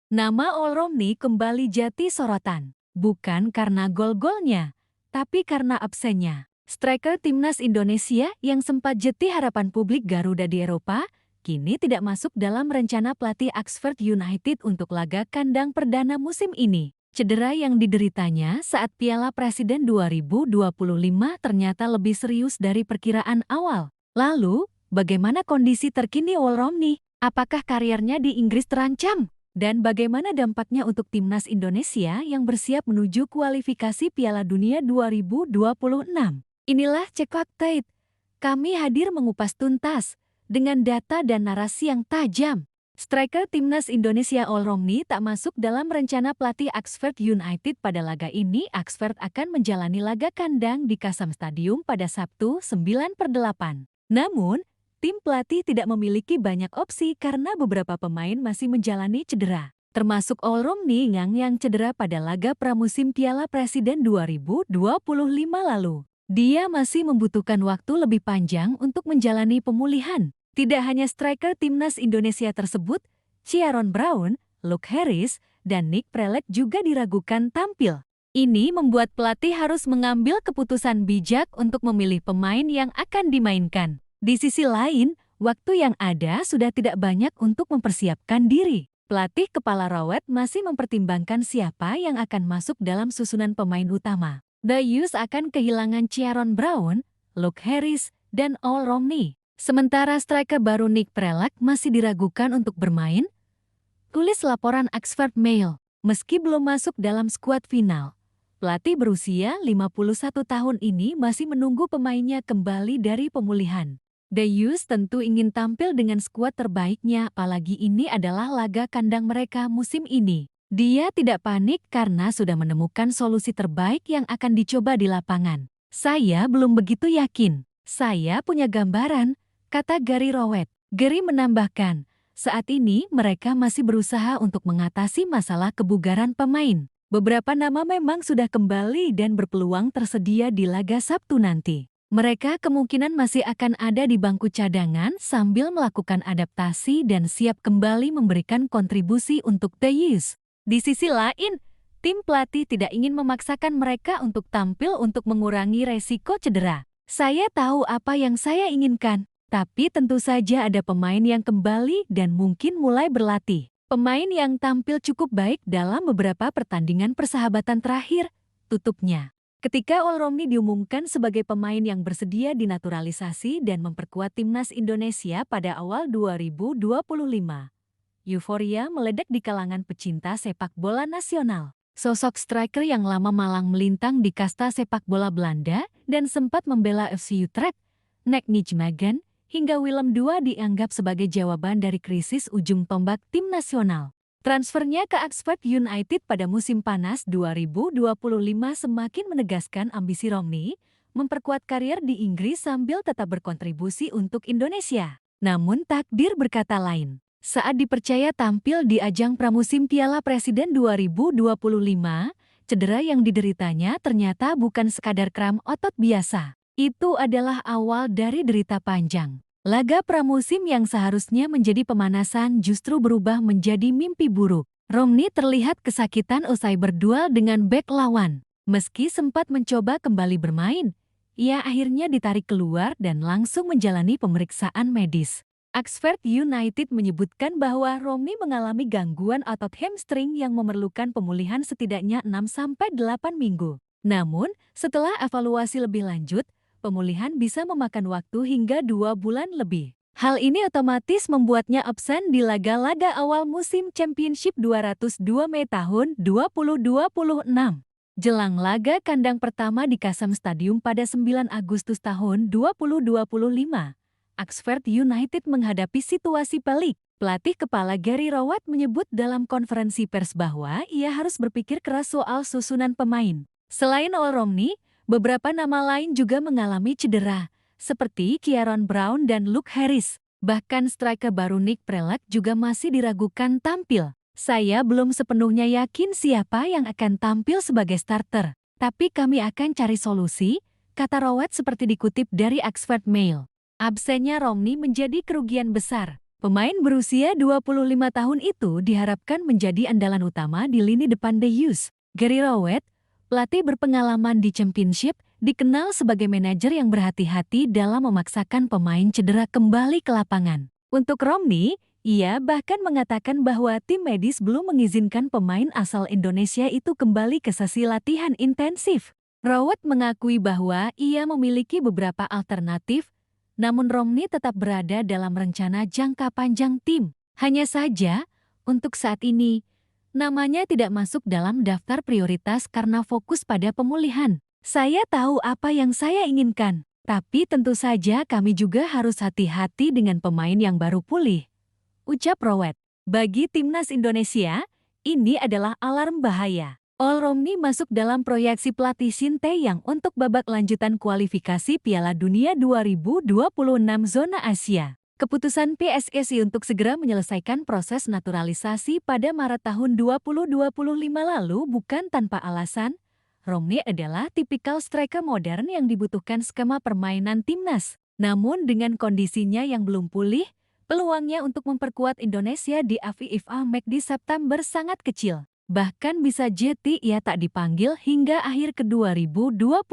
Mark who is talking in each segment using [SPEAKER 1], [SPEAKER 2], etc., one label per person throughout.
[SPEAKER 1] Nama Al Romney kembali jadi sorotan, bukan karena gol-golnya, tapi karena absennya. Striker timnas Indonesia yang sempat jadi harapan publik Garuda di Eropa, kini tidak masuk dalam rencana pelatih Oxford United untuk laga kandang perdana musim ini. Cedera yang dideritanya saat Piala Presiden 2025 ternyata lebih serius dari perkiraan awal. Lalu, bagaimana kondisi terkini Al Romney? Apakah karirnya di Inggris terancam? Dan bagaimana dampaknya untuk timnas Indonesia yang bersiap menuju kualifikasi Piala Dunia 2026? Inilah Cek Fakta. Kami hadir mengupas tuntas dengan data dan narasi yang tajam. Striker timnas Indonesia Al Romney tak masuk dalam rencana pelatih Oxford United pada laga ini. Oxford akan menjalani laga kandang di Kasam Stadium pada Sabtu 9/8. Namun, tim pelatih tidak memiliki banyak opsi karena beberapa pemain masih menjalani cedera, termasuk Al Romney yang cedera pada laga pramusim Piala Presiden 2025 lalu. Dia masih membutuhkan waktu lebih panjang untuk menjalani pemulihan. Tidak hanya striker timnas Indonesia tersebut, Ciaron Brown, Luke Harris, dan Nick Prelec juga diragukan tampil. Ini membuat pelatih harus mengambil keputusan bijak untuk memilih pemain yang akan dimainkan. Di sisi lain, waktu yang ada sudah tidak banyak untuk mempersiapkan diri. Pelatih kepala rawat masih mempertimbangkan siapa yang akan masuk dalam susunan pemain utama. The U's akan kehilangan Ciaron Brown, Luke Harris, dan Al Romney. Sementara striker baru Nick Prelec masih diragukan untuk bermain. Tulis laporan Oxford Mail, meski belum masuk dalam skuad final, pelatih berusia 51 tahun ini masih menunggu pemainnya kembali dari pemulihan. The U's tentu ingin tampil dengan skuad terbaiknya, apalagi ini adalah laga kandang mereka musim ini. Dia tidak panik karena sudah menemukan solusi terbaik yang akan dicoba di lapangan. Saya belum begitu yakin. Saya punya gambaran, kata Gary Rowett. Gary menambahkan, saat ini mereka masih berusaha untuk mengatasi masalah kebugaran pemain. Beberapa nama memang sudah kembali dan berpeluang tersedia di laga Sabtu nanti. Mereka kemungkinan masih akan ada di bangku cadangan sambil melakukan adaptasi dan siap kembali memberikan kontribusi untuk The U's. Di sisi lain, tim pelatih tidak ingin memaksakan mereka untuk tampil untuk mengurangi resiko cedera. Saya tahu apa yang saya inginkan, tapi tentu saja ada pemain yang kembali dan mungkin mulai berlatih. Pemain yang tampil cukup baik dalam beberapa pertandingan persahabatan terakhir, tutupnya. Ketika Al Romney diumumkan sebagai pemain yang bersedia dinaturalisasi dan memperkuat timnas Indonesia pada awal 2025, euforia meledak di kalangan pecinta sepak bola nasional. Sosok striker yang lama malang melintang di kasta sepak bola Belanda dan sempat membela FC Utrecht, Nick Nijmegen, hingga Willem II dianggap sebagai jawaban dari krisis ujung tombak tim nasional. Transfernya ke Oxford United pada musim panas 2025 semakin menegaskan ambisi Romney memperkuat karier di Inggris sambil tetap berkontribusi untuk Indonesia. Namun takdir berkata lain. Saat dipercaya tampil di ajang pramusim Piala Presiden 2025, cedera yang dideritanya ternyata bukan sekadar kram otot biasa. Itu adalah awal dari derita panjang. Laga pramusim yang seharusnya menjadi pemanasan justru berubah menjadi mimpi buruk. Romney terlihat kesakitan usai berduel dengan bek lawan. Meski sempat mencoba kembali bermain, ia akhirnya ditarik keluar dan langsung menjalani pemeriksaan medis. Oxford United menyebutkan bahwa Romney mengalami gangguan otot hamstring yang memerlukan pemulihan setidaknya 6-8 minggu. Namun, setelah evaluasi lebih lanjut, pemulihan bisa memakan waktu hingga 2 bulan lebih. Hal ini otomatis membuatnya absen di laga-laga awal musim Championship 202 Mei tahun 2026. Jelang laga kandang pertama di Kasam Stadium pada 9 Agustus tahun 2025, Oxford United menghadapi situasi pelik. Pelatih kepala Gary Rowett menyebut dalam konferensi pers bahwa ia harus berpikir keras soal susunan pemain. Selain Al Romney, beberapa nama lain juga mengalami cedera, seperti Ciaron Brown dan Luke Harris. Bahkan striker baru Nick Prelec juga masih diragukan tampil. Saya belum sepenuhnya yakin siapa yang akan tampil sebagai starter, tapi kami akan cari solusi, kata Rowett seperti dikutip dari Oxford Mail. Absennya Romney menjadi kerugian besar. Pemain berusia 25 tahun itu diharapkan menjadi andalan utama di lini depan The Youth. Gary Rowett, pelatih berpengalaman di Championship, dikenal sebagai manajer yang berhati-hati dalam memaksakan pemain cedera kembali ke lapangan. Untuk Romney, ia bahkan mengatakan bahwa tim medis belum mengizinkan pemain asal Indonesia itu kembali ke sesi latihan intensif. Rowett mengakui bahwa ia memiliki beberapa alternatif, namun Romney tetap berada dalam rencana jangka panjang tim. Hanya saja, untuk saat ini, namanya tidak masuk dalam daftar prioritas karena fokus pada pemulihan. Saya tahu apa yang saya inginkan, tapi tentu saja kami juga harus hati-hati dengan pemain yang baru pulih, ucap Rowett. Bagi timnas Indonesia, ini adalah alarm bahaya. Romney masuk dalam proyeksi pelatih Shin Tae-yong untuk babak lanjutan kualifikasi Piala Dunia 2026 zona Asia. Keputusan PSSI untuk segera menyelesaikan proses naturalisasi pada Maret tahun 2025 lalu bukan tanpa alasan. Romney adalah tipikal striker modern yang dibutuhkan skema permainan timnas. Namun dengan kondisinya yang belum pulih, peluangnya untuk memperkuat Indonesia di AFIFA Match di September sangat kecil. Bahkan bisa jadi ia tak dipanggil hingga akhir ke 2025.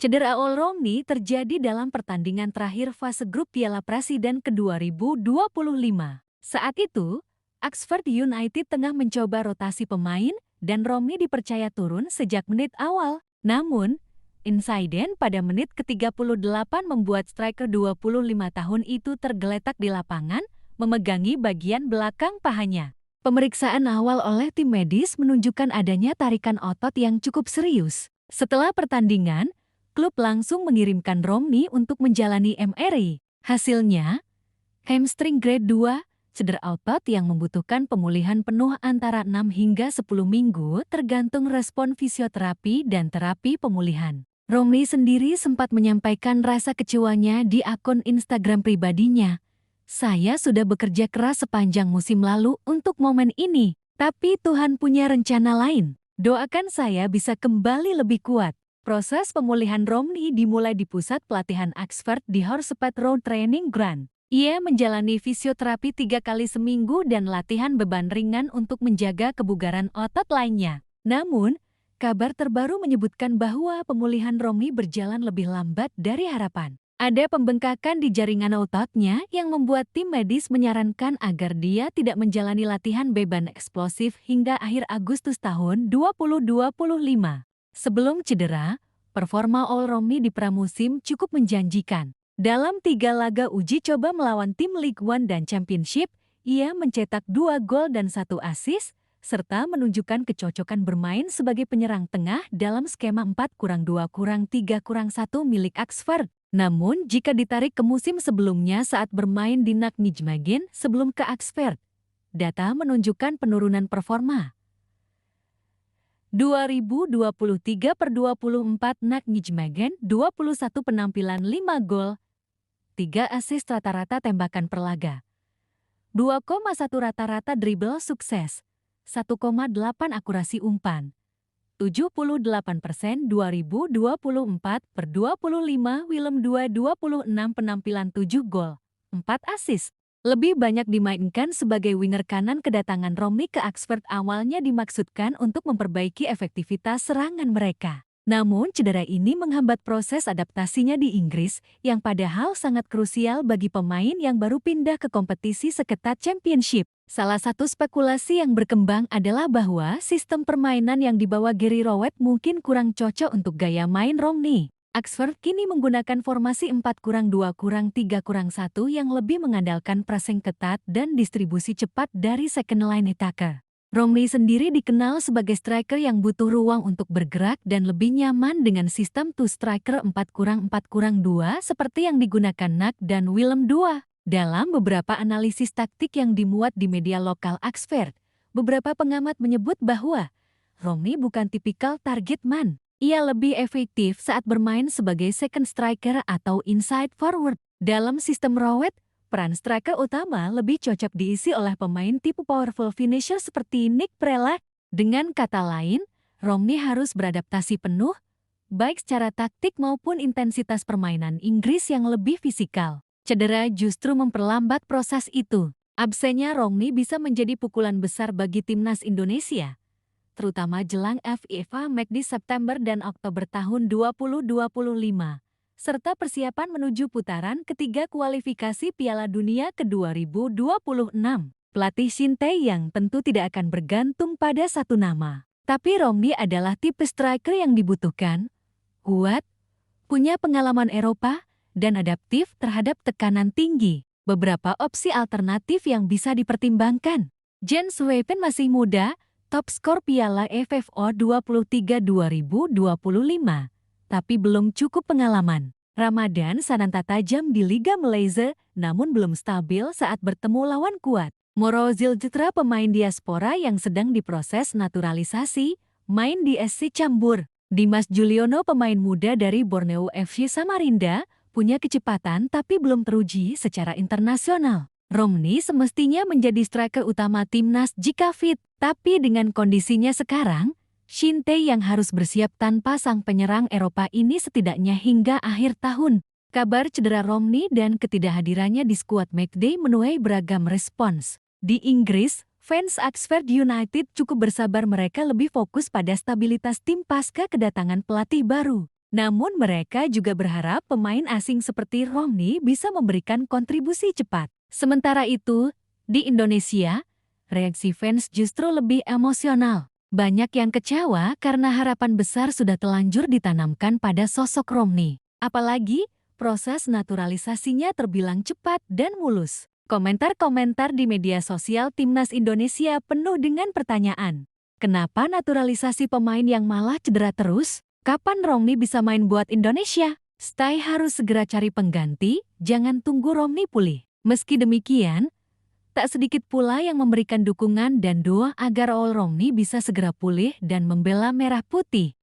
[SPEAKER 1] Cedera Romney terjadi dalam pertandingan terakhir fase grup Piala Presiden ke 2025. Saat itu, Oxford United tengah mencoba rotasi pemain dan Romney dipercaya turun sejak menit awal. Namun, insiden pada menit ke-38 membuat striker 25 tahun itu tergeletak di lapangan, memegangi bagian belakang pahanya. Pemeriksaan awal oleh tim medis menunjukkan adanya tarikan otot yang cukup serius. Setelah pertandingan, klub langsung mengirimkan Romney untuk menjalani MRI. Hasilnya, hamstring grade 2, cedera otot yang membutuhkan pemulihan penuh antara 6 hingga 10 minggu tergantung respon fisioterapi dan terapi pemulihan. Romney sendiri sempat menyampaikan rasa kecewanya di akun Instagram pribadinya. Saya sudah bekerja keras sepanjang musim lalu untuk momen ini, tapi Tuhan punya rencana lain. Doakan saya bisa kembali lebih kuat. Proses pemulihan Romney dimulai di pusat pelatihan Oxford di Horsepad Road Training Ground. Ia menjalani fisioterapi 3 kali seminggu dan latihan beban ringan untuk menjaga kebugaran otot lainnya. Namun, kabar terbaru menyebutkan bahwa pemulihan Romney berjalan lebih lambat dari harapan. Ada pembengkakan di jaringan ototnya yang membuat tim medis menyarankan agar dia tidak menjalani latihan beban eksplosif hingga akhir Agustus tahun 2025. Sebelum cedera, performa Romney di pramusim cukup menjanjikan. Dalam 3 laga uji coba melawan tim League One dan Championship, ia mencetak 2 gol dan 1 assist, serta menunjukkan kecocokan bermain sebagai penyerang tengah dalam skema 4-2-3-1 milik Oxford. Namun, jika ditarik ke musim sebelumnya saat bermain di NAC Nijmegen sebelum ke Oxford, data menunjukkan penurunan performa. 2023/24 NAC Nijmegen, 21 penampilan 5 gol, 3 assist rata-rata tembakan per laga. 2,1 rata-rata dribble sukses, 1,8 akurasi umpan. 78% 2024/25 Willem 26 penampilan 7 gol, 4 assist. Lebih banyak dimainkan sebagai winger kanan. Kedatangan Romney ke Oxford awalnya dimaksudkan untuk memperbaiki efektivitas serangan mereka. Namun cedera ini menghambat proses adaptasinya di Inggris yang padahal sangat krusial bagi pemain yang baru pindah ke kompetisi seketat Championship. Salah satu spekulasi yang berkembang adalah bahwa sistem permainan yang dibawa Gary Rowett mungkin kurang cocok untuk gaya main Romney. Oxford kini menggunakan formasi 4-2-3-1 yang lebih mengandalkan pressing ketat dan distribusi cepat dari second line attacker. Romney sendiri dikenal sebagai striker yang butuh ruang untuk bergerak dan lebih nyaman dengan sistem two striker 4-4-2 seperti yang digunakan NAC dan Willem II. Dalam beberapa analisis taktik yang dimuat di media lokal Oxford, beberapa pengamat menyebut bahwa Romney bukan tipikal target man. Ia lebih efektif saat bermain sebagai second striker atau inside forward. Dalam sistem Rowett, peran striker utama lebih cocok diisi oleh pemain tipe powerful finisher seperti Nick Prelak. Dengan kata lain, Romney harus beradaptasi penuh, baik secara taktik maupun intensitas permainan Inggris yang lebih fisikal. Cedera justru memperlambat proses itu. Absennya Romney bisa menjadi pukulan besar bagi timnas Indonesia, terutama jelang FIFA Match di September dan Oktober tahun 2025, serta persiapan menuju putaran ketiga kualifikasi Piala Dunia ke 2026. Pelatih Shin-Tae-yang tentu tidak akan bergantung pada satu nama. Tapi Romney adalah tipe striker yang dibutuhkan, kuat, punya pengalaman Eropa, dan adaptif terhadap tekanan tinggi. Beberapa opsi alternatif yang bisa dipertimbangkan. Jens Weipen masih muda, top skor Piala FFO 23 2025, tapi belum cukup pengalaman. Ramadan Sananta tajam di Liga Malaysia, namun belum stabil saat bertemu lawan kuat. Moro Ziljetra pemain diaspora yang sedang diproses naturalisasi, main di SC Cambur. Dimas Juliono pemain muda dari Borneo FC Samarinda, punya kecepatan tapi belum teruji secara internasional. Romney semestinya menjadi striker utama timnas jika fit, tapi dengan kondisinya sekarang, Shin-Tae yang harus bersiap tanpa sang penyerang Eropa ini setidaknya hingga akhir tahun. Kabar cedera Romney dan ketidakhadirannya di skuad matchday menuai beragam respons. Di Inggris, fans Oxford United cukup bersabar, mereka lebih fokus pada stabilitas tim pasca kedatangan pelatih baru. Namun mereka juga berharap pemain asing seperti Romney bisa memberikan kontribusi cepat. Sementara itu, di Indonesia, reaksi fans justru lebih emosional. Banyak yang kecewa karena harapan besar sudah telanjur ditanamkan pada sosok Romney. Apalagi, proses naturalisasinya terbilang cepat dan mulus. Komentar-komentar di media sosial timnas Indonesia penuh dengan pertanyaan. Kenapa naturalisasi pemain yang malah cedera terus? Kapan Romney bisa main buat Indonesia? Stai harus segera cari pengganti, jangan tunggu Romney pulih. Meski demikian, tak sedikit pula yang memberikan dukungan dan doa agar Romney bisa segera pulih dan membela merah putih.